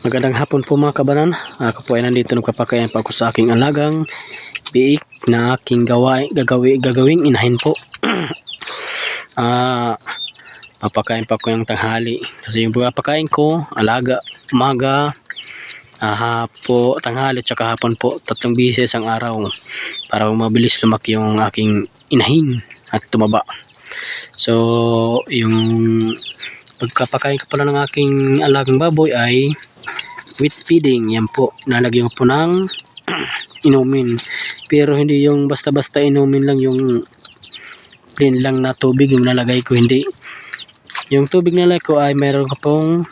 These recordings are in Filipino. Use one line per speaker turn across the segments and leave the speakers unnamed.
Magandang hapon po mga kabanan. Ako po ay nandito nagpapakain pa ako sa aking alagang biik na aking gagawing inahin po. Papakain pa ko yung tanghali kasi yung pagpapakain ko alaga, umaga, tanghali at hapon po, 3 beses ang araw para mabilis lumaki yung aking inahin at tumaba. So yung pagkapakain ko pala ng aking alagang baboy ay with feeding. Yan po, nalagyan ko po ng inumin, pero hindi yung basta-basta inumin lang, yung plain lang na tubig yung nalagay ko. Hindi, yung tubig nalagay ko ay meron ko pong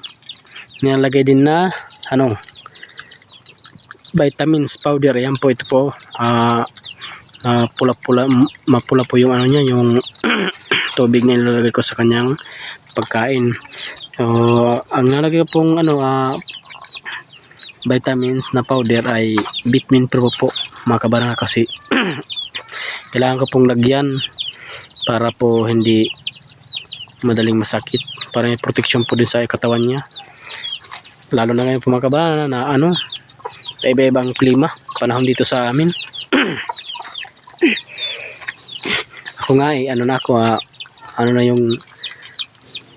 nilalagay din na vitamins powder. Yan po, ito po mapula po yung niya, yung tubig na nilalagay ko sa kanyang pagkain. So ang nalagay ko pong vitamins na powder ay vitamin pro po mga kabaranga, kasi kailangan ko pong lagyan para po hindi madaling masakit, para may protection po din sa katawan niya, lalo na ngayon po mga kabaranga na iba-ibang klima panahon dito sa amin. Ako nga na yung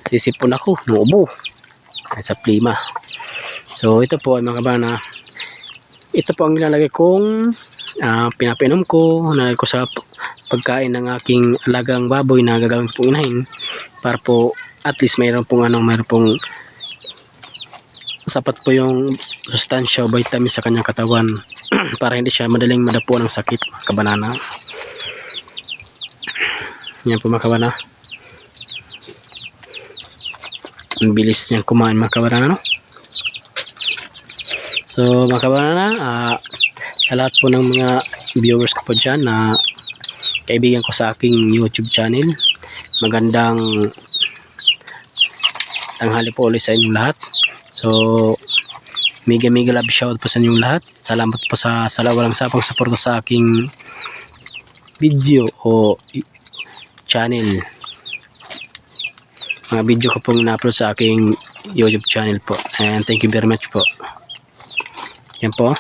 sisipon ako, nuubo sa klima. So ito po ay mga kabana, ito po ang nilalagay kong pinapainom ko, nalagay ko sa pagkain ng aking alagang baboy na gagawin pong inahin, para po at least mayroon pong sapat po yung sustansya o vitamin sa kanyang katawan para hindi siya madaling madapo ng sakit mga kabanana. Yan po mga kabana, ang bilis niyang kumain mga kabanana, no? So mga kabanana, sa lahat po ng mga viewers ko po dyan na kaibigan ko sa aking YouTube channel, magandang tanghali po ulit sa inyong lahat. So mega love shout po sa inyong lahat. Salamat po sa walang sapang suporta sa aking video o channel. Mga video ko pong na-upload sa aking YouTube channel po, and thank you very much po. Yan po,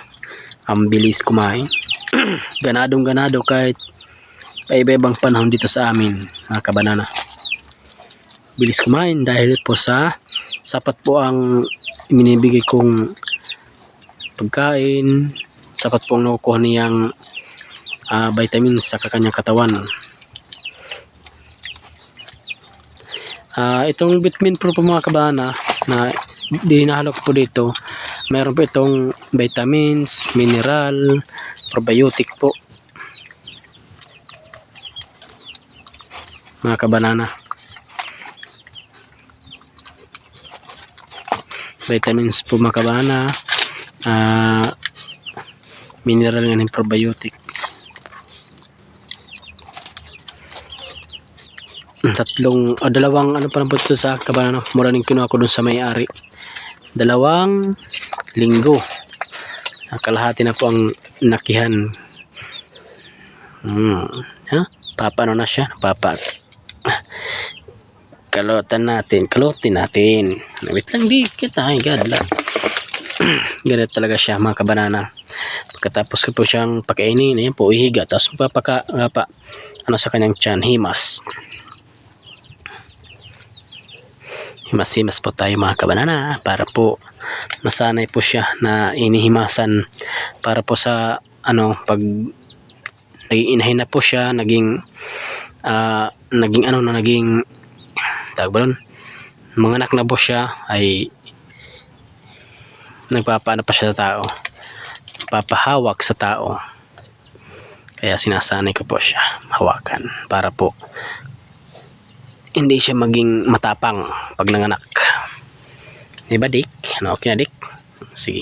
ang bilis kumain. Ganadong ganado kahit iba-ibang panahon dito sa amin mga kabanana. Bilis kumain dahil po sa sapat po ang minibigay kong pagkain, sapat po ang nakukuha niyang vitamins sa kanyang katawan. Itong vitamin pro po mga kabanana na dinahalo ko po dito, meron po itong vitamins, mineral, probiotic po mga kabanana. Vitamins po mga kabanana, mineral and probiotic. Dalawang pa lang po ito sa kabanana. Mura rin kinuha ko dun sa may-ari. 2 linggo. Kalahati na po ang nakihan. Paano na siya? Kalutin natin. Wait lang, di kita. Ay, God lang. Ganito talaga siya mga kabanana. Pagkatapos ko po siyang pakainin, ayan po, ihiga. Tapos sa kanyang tiyan, himas po tayo mga kabanana, para po masanay po siya na inihimasan, para po sa pag inahin na po siya, naging mga anak na po siya, ay nagpapaano pa siya sa tao, papahawak sa tao. Kaya sinasanay ko po siya hawakan para po hindi siya maging matapang pag nanganak. Diba, Dick? Okay na, Dick? Sige.